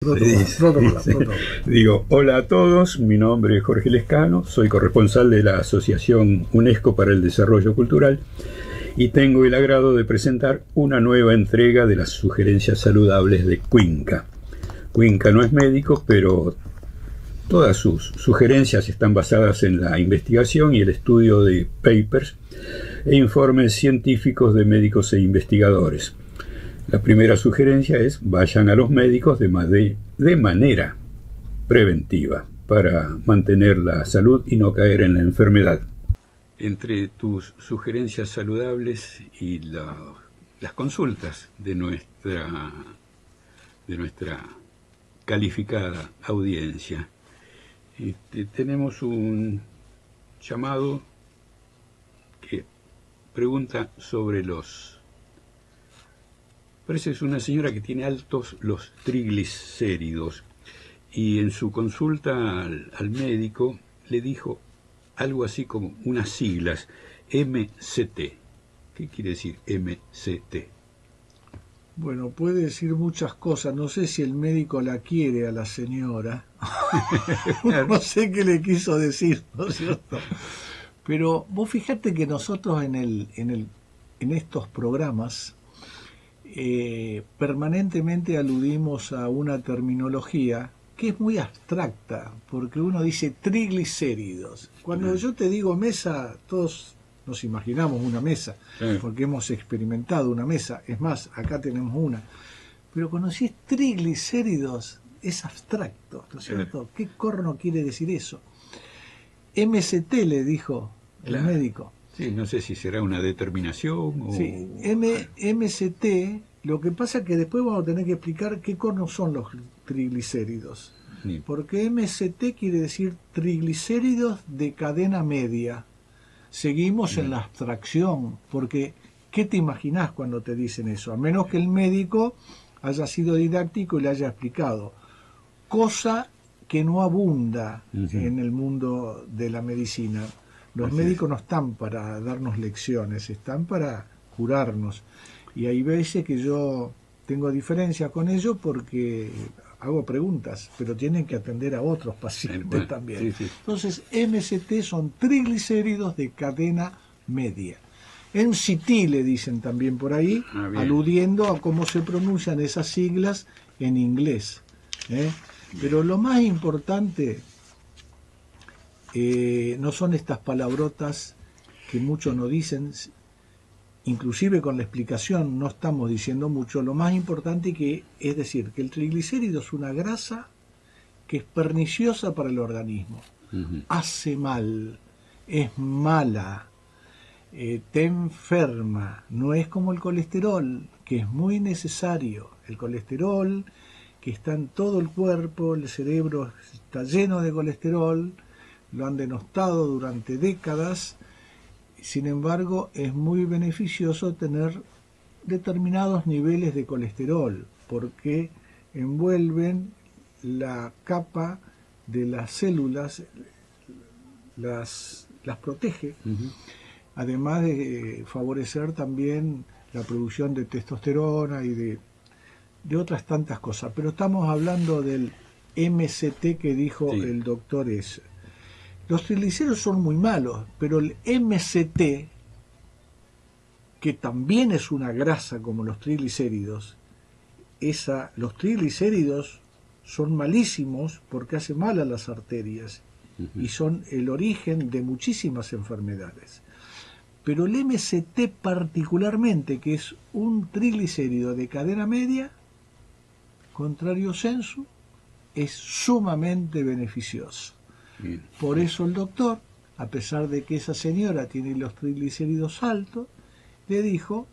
Sí. Digo, hola a todos, mi nombre es Jorge Lescano, soy corresponsal de la Asociación UNESCO para el Desarrollo Cultural y tengo el agrado de presentar una nueva entrega de las sugerencias saludables de Cuinca. Cuinca no es médico, pero todas sus sugerencias están basadas en la investigación y el estudio de papers e informes científicos de médicos e investigadores. La primera sugerencia es: vayan a los médicos de manera preventiva para mantener la salud y no caer en la enfermedad. Entre tus sugerencias saludables y las consultas de nuestra calificada audiencia, tenemos un llamado que pregunta sobre parece que es una señora que tiene altos los triglicéridos y en su consulta al médico le dijo algo así como unas siglas, MCT. ¿Qué quiere decir MCT? Bueno, puede decir muchas cosas. No sé si el médico la quiere a la señora. No sé qué le quiso decir, ¿no es cierto? Pero vos fíjate que nosotros en estos programas permanentemente aludimos a una terminología que es muy abstracta, porque uno dice triglicéridos. Cuando yo te digo mesa, todos nos imaginamos una mesa, porque hemos experimentado una mesa. Es más, acá tenemos una. Pero cuando decís triglicéridos, es abstracto, ¿no es cierto? ¿Qué corno quiere decir eso? MCT, le dijo el médico. Sí, no sé si será una determinación o... Sí, MCT, lo que pasa es que después vamos a tener que explicar qué cornos son los triglicéridos. Sí. Porque MCT quiere decir triglicéridos de cadena media. Seguimos en la abstracción, porque ¿qué te imaginás cuando te dicen eso? A menos que el médico haya sido didáctico y le haya explicado. Cosa que no abunda en el mundo de la medicina. Los médicos no están para darnos lecciones, están para curarnos. Y hay veces que yo tengo diferencias con ellos porque hago preguntas, pero tienen que atender a otros pacientes también. Sí. Entonces, MCT son triglicéridos de cadena media. MCT le dicen también por ahí, aludiendo a cómo se pronuncian esas siglas en inglés. Pero lo más importante no son estas palabrotas que muchos nos dicen, inclusive con la explicación no estamos diciendo mucho. Lo más importante es decir que el triglicérido es una grasa que es perniciosa para el organismo, hace mal, es mala, te enferma, no es como el colesterol, que es muy necesario. El colesterol, que está en todo el cuerpo, el cerebro está lleno de colesterol, lo han denostado durante décadas. Sin embargo, es muy beneficioso tener determinados niveles de colesterol, porque envuelven la capa de las células, las protege, además de favorecer también la producción de testosterona y de otras tantas cosas. Pero estamos hablando del MCT que dijo el doctor S. Los triglicéridos son muy malos, pero el MCT, que también es una grasa como los triglicéridos, los triglicéridos son malísimos porque hace mal a las arterias y son el origen de muchísimas enfermedades. Pero el MCT particularmente, que es un triglicérido de cadena media, contrario sensu, es sumamente beneficioso. Por eso el doctor, a pesar de que esa señora tiene los triglicéridos altos, le dijo,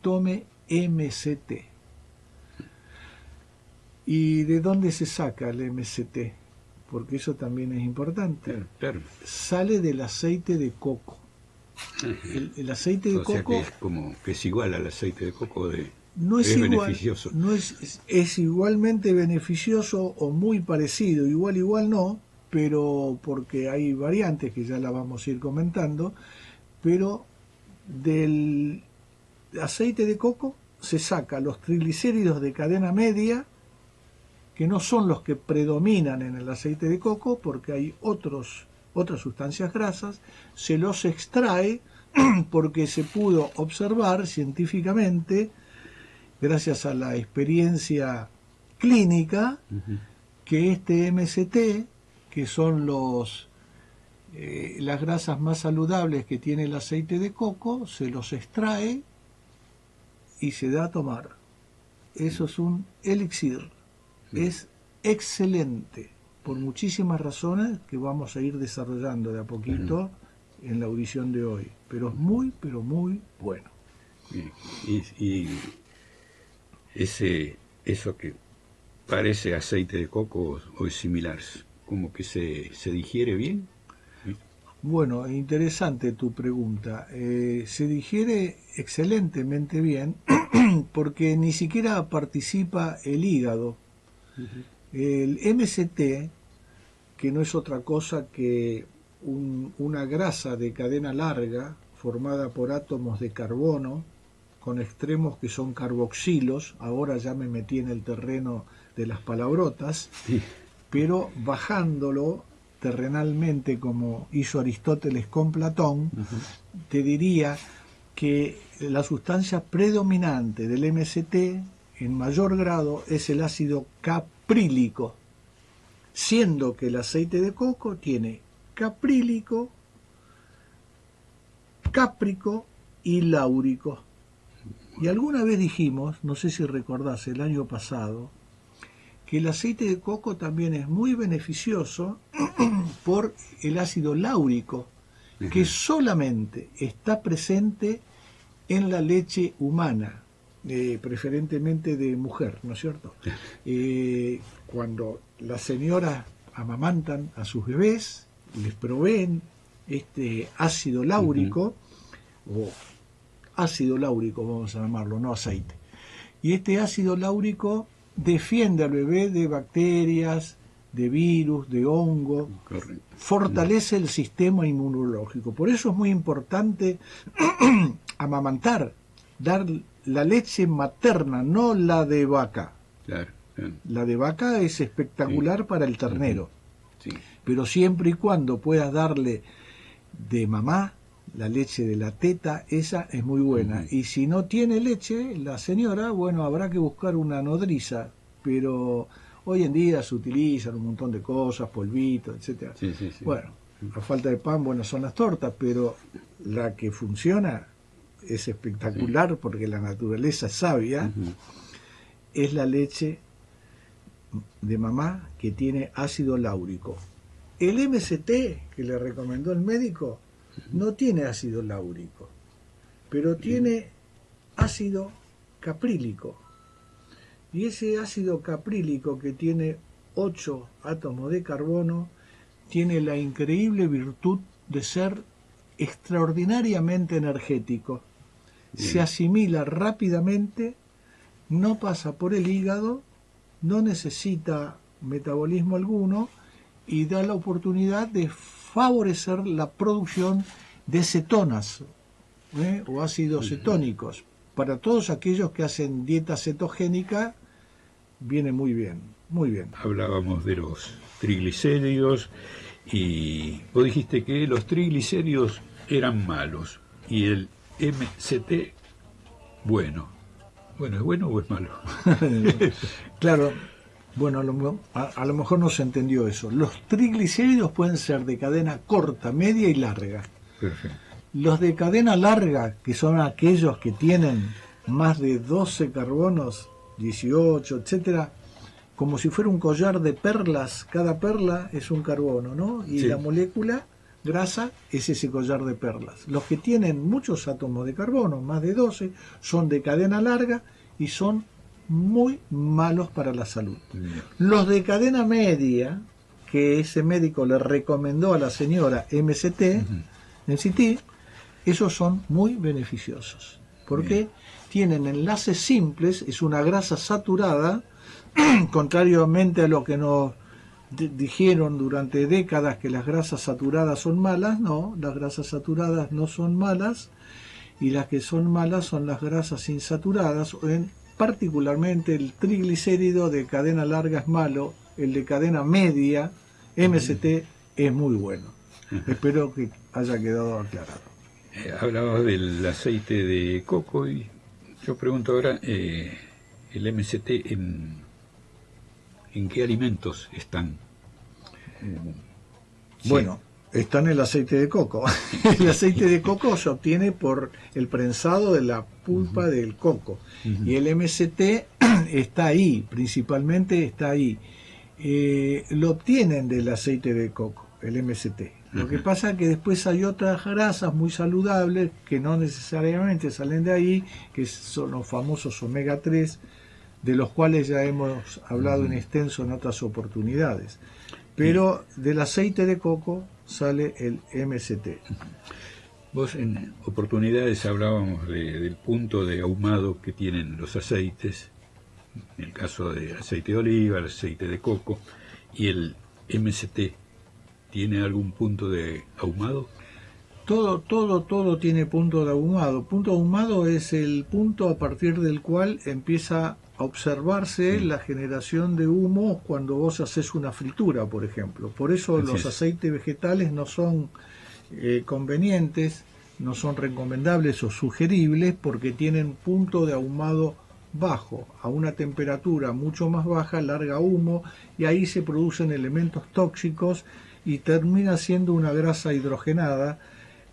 tome MCT. ¿Y de dónde se saca el MCT? Porque eso también es importante. Sale del aceite de coco. El aceite de coco... Que es igual al aceite de coco no es igual, beneficioso. No es igualmente beneficioso o muy parecido, igual no, pero porque hay variantes que ya la vamos a ir comentando, pero del aceite de coco se saca los triglicéridos de cadena media que no son los que predominan en el aceite de coco, porque hay otras sustancias grasas, se los extrae porque se pudo observar científicamente, gracias a la experiencia clínica, que este MST, que son las grasas más saludables que tiene el aceite de coco, se los extrae y se da a tomar. Eso es un elixir. Es excelente, por muchísimas razones que vamos a ir desarrollando de a poquito en la audición de hoy. Pero es muy bueno. Y eso que parece aceite de coco o es similar, como que se digiere bien. Bueno, interesante tu pregunta. Se digiere excelentemente bien porque ni siquiera participa el hígado. El MST, que no es otra cosa que una grasa de cadena larga formada por átomos de carbono con extremos que son carboxilos, ahora ya me metí en el terreno de las palabrotas, pero bajándolo terrenalmente como hizo Aristóteles con Platón, te diría que la sustancia predominante del MST en mayor grado es el ácido caprílico, siendo que el aceite de coco tiene caprílico, cáprico y láurico. Y alguna vez dijimos, no sé si recordás el año pasado, que el aceite de coco también es muy beneficioso por el ácido láurico, que solamente está presente en la leche humana, preferentemente de mujer, ¿no es cierto? Cuando las señoras amamantan a sus bebés, les proveen este ácido láurico, o ácido láurico vamos a llamarlo, no aceite. Y este ácido láurico defiende al bebé de bacterias, de virus, de hongo, fortalece el sistema inmunológico. Por eso es muy importante amamantar, dar la leche materna, no la de vaca. Claro. La de vaca es espectacular para el ternero, pero siempre y cuando puedas darle de mamá, la leche de la teta, esa es muy buena. Y si no tiene leche, la señora, bueno, habrá que buscar una nodriza, pero hoy en día se utilizan un montón de cosas, polvitos, etcétera. Bueno, a falta de pan, buenas son las tortas, pero la que funciona es espectacular porque la naturaleza es sabia, es la leche de mamá que tiene ácido láurico. El MST que le recomendó el médico no tiene ácido láurico, pero tiene ácido caprílico. Y ese ácido caprílico, que tiene 8 átomos de carbono, tiene la increíble virtud de ser extraordinariamente energético. Se asimila rápidamente, no pasa por el hígado, no necesita metabolismo alguno y da la oportunidad de favorecer la producción de cetonas o ácidos cetónicos. Para todos aquellos que hacen dieta cetogénica, viene muy bien, muy bien. Hablábamos de los triglicéridos y vos dijiste que los triglicéridos eran malos y el MST bueno. Bueno, ¿es bueno o es malo? Claro, bueno, a lo mejor no se entendió eso. Los triglicéridos pueden ser de cadena corta, media y larga. Perfecto. Los de cadena larga, que son aquellos que tienen más de 12 carbonos, 18, etcétera, como si fuera un collar de perlas, cada perla es un carbono, ¿no? Y la molécula grasa es ese collar de perlas. Los que tienen muchos átomos de carbono, más de 12, son de cadena larga y son muy malos para la salud. Los de cadena media, que ese médico le recomendó a la señora MST, esos son muy beneficiosos, porque tienen enlaces simples, es una grasa saturada, contrariamente a lo que nos dijeron durante décadas que las grasas saturadas son malas. No, las grasas saturadas no son malas, y las que son malas son las grasas insaturadas, particularmente el triglicérido de cadena larga es malo, el de cadena media, MST, es muy bueno. Espero que haya quedado aclarado. Hablabas del aceite de coco y yo pregunto ahora, el MST, ¿en qué alimentos están? Bueno, está en el aceite de coco. El aceite de coco se obtiene por el prensado de la pulpa del coco. Y el MST está ahí, principalmente está ahí. Lo obtienen del aceite de coco, el MST. Lo que pasa es que después hay otras grasas muy saludables que no necesariamente salen de ahí, que son los famosos omega 3, de los cuales ya hemos hablado en extenso en otras oportunidades. Pero del aceite de coco sale el MST. Vos en oportunidades hablábamos del punto de ahumado que tienen los aceites, en el caso del aceite de oliva, el aceite de coco, y el MST. ¿Tiene algún punto de ahumado? Todo tiene punto de ahumado. Punto de ahumado es el punto a partir del cual empieza a observarse la generación de humo cuando vos haces una fritura, por ejemplo. Por eso los aceites vegetales no son convenientes, no son recomendables o sugeribles, porque tienen punto de ahumado bajo. A una temperatura mucho más baja larga humo y ahí se producen elementos tóxicos y termina siendo una grasa hidrogenada,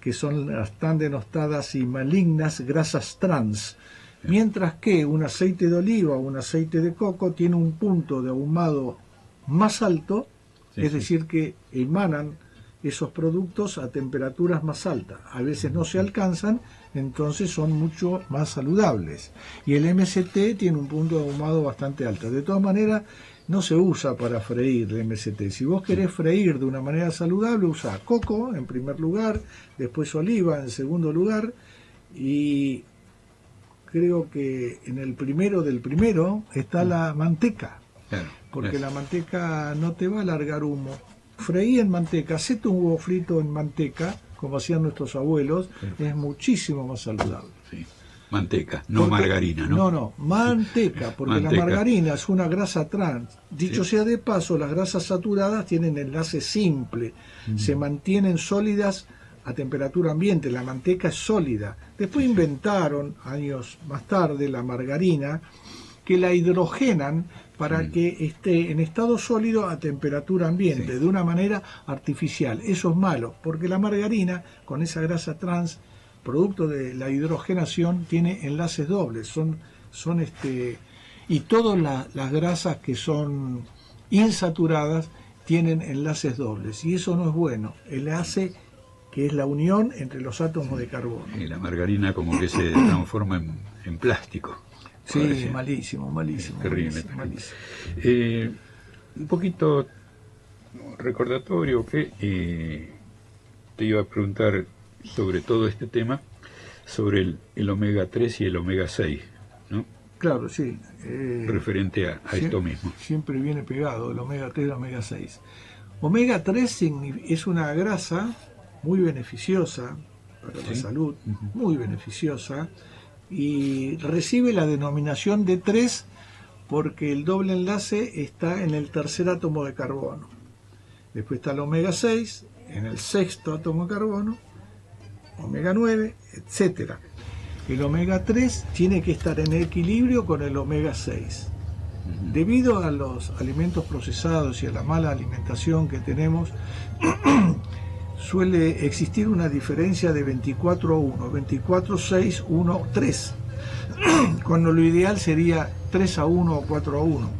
que son las tan denostadas y malignas grasas trans. Mientras que un aceite de oliva o un aceite de coco tiene un punto de ahumado más alto, es decir, que emanan esos productos a temperaturas más altas. A veces no se alcanzan, entonces son mucho más saludables. Y el MST tiene un punto de ahumado bastante alto. De todas maneras, no se usa para freír el MST. Si vos querés freír de una manera saludable, usa coco en primer lugar, después oliva en segundo lugar, y creo que en el primero del primero está la manteca, porque la manteca no te va a largar humo. Freí en manteca, hacete un huevo frito en manteca, como hacían nuestros abuelos, es muchísimo más saludable. Sí. Manteca, no margarina, ¿no? No, manteca, porque la margarina es una grasa trans. Dicho sea de paso, las grasas saturadas tienen enlace simple, se mantienen sólidas a temperatura ambiente, la manteca es sólida. Después inventaron, años más tarde, la margarina, que la hidrogenan para que esté en estado sólido a temperatura ambiente, de una manera artificial. Eso es malo, porque la margarina, con esa grasa trans, producto de la hidrogenación, tiene enlaces dobles, y todas las grasas que son insaturadas tienen enlaces dobles, y eso no es bueno. El enlace, que es la unión entre los átomos de carbono. Y la margarina como que se transforma en plástico. Sí, malísimo. Terrible. Malísimo. Un poquito recordatorio que te iba a preguntar sobre todo este tema, sobre el omega 3 y el omega 6, ¿no? Claro, sí. Referente a esto mismo. Siempre viene pegado el omega 3 y el omega 6. Omega 3 es una grasa muy beneficiosa para la salud, muy beneficiosa, y recibe la denominación de 3 porque el doble enlace está en el tercer átomo de carbono. Después está el omega 6 en el sexto átomo de carbono, omega 9, etcétera. El omega 3 tiene que estar en equilibrio con el omega 6. Debido a los alimentos procesados y a la mala alimentación que tenemos, suele existir una diferencia de 24 a 1, 24, 6, 1, 3, cuando lo ideal sería 3 a 1 o 4 a 1,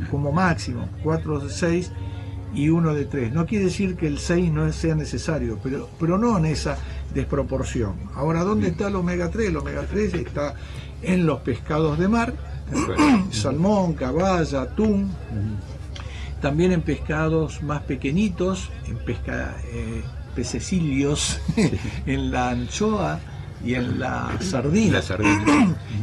como máximo, 4 de 6 y 1 de 3. No quiere decir que el 6 no sea necesario, pero no en esa desproporción. Ahora, ¿dónde está el omega 3? El omega 3 está en los pescados de mar, salmón, caballa, atún, también en pescados más pequeñitos, en pececilios, en la anchoa y en la sardina,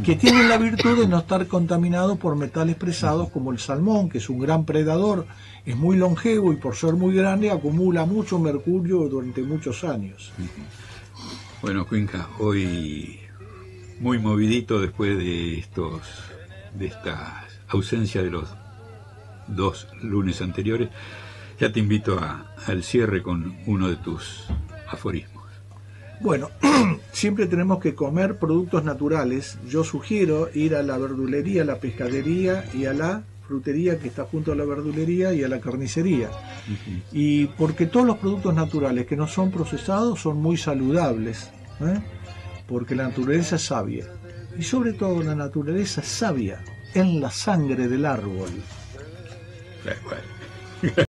que tienen la virtud de no estar contaminados por metales pesados, como el salmón, que es un gran predador, es muy longevo y por ser muy grande acumula mucho mercurio durante muchos años. Bueno, Cuenca, hoy muy movidito después de estos de esta ausencia de los 2 lunes anteriores, ya te invito al cierre con uno de tus aforismos. Bueno, siempre tenemos que comer productos naturales. Yo sugiero ir a la verdulería, a la pescadería y a la frutería que está junto a la verdulería y a la carnicería. Y porque todos los productos naturales que no son procesados son muy saludables, porque la naturaleza es sabia. Y sobre todo la naturaleza es sabia en la sangre del árbol. Bueno.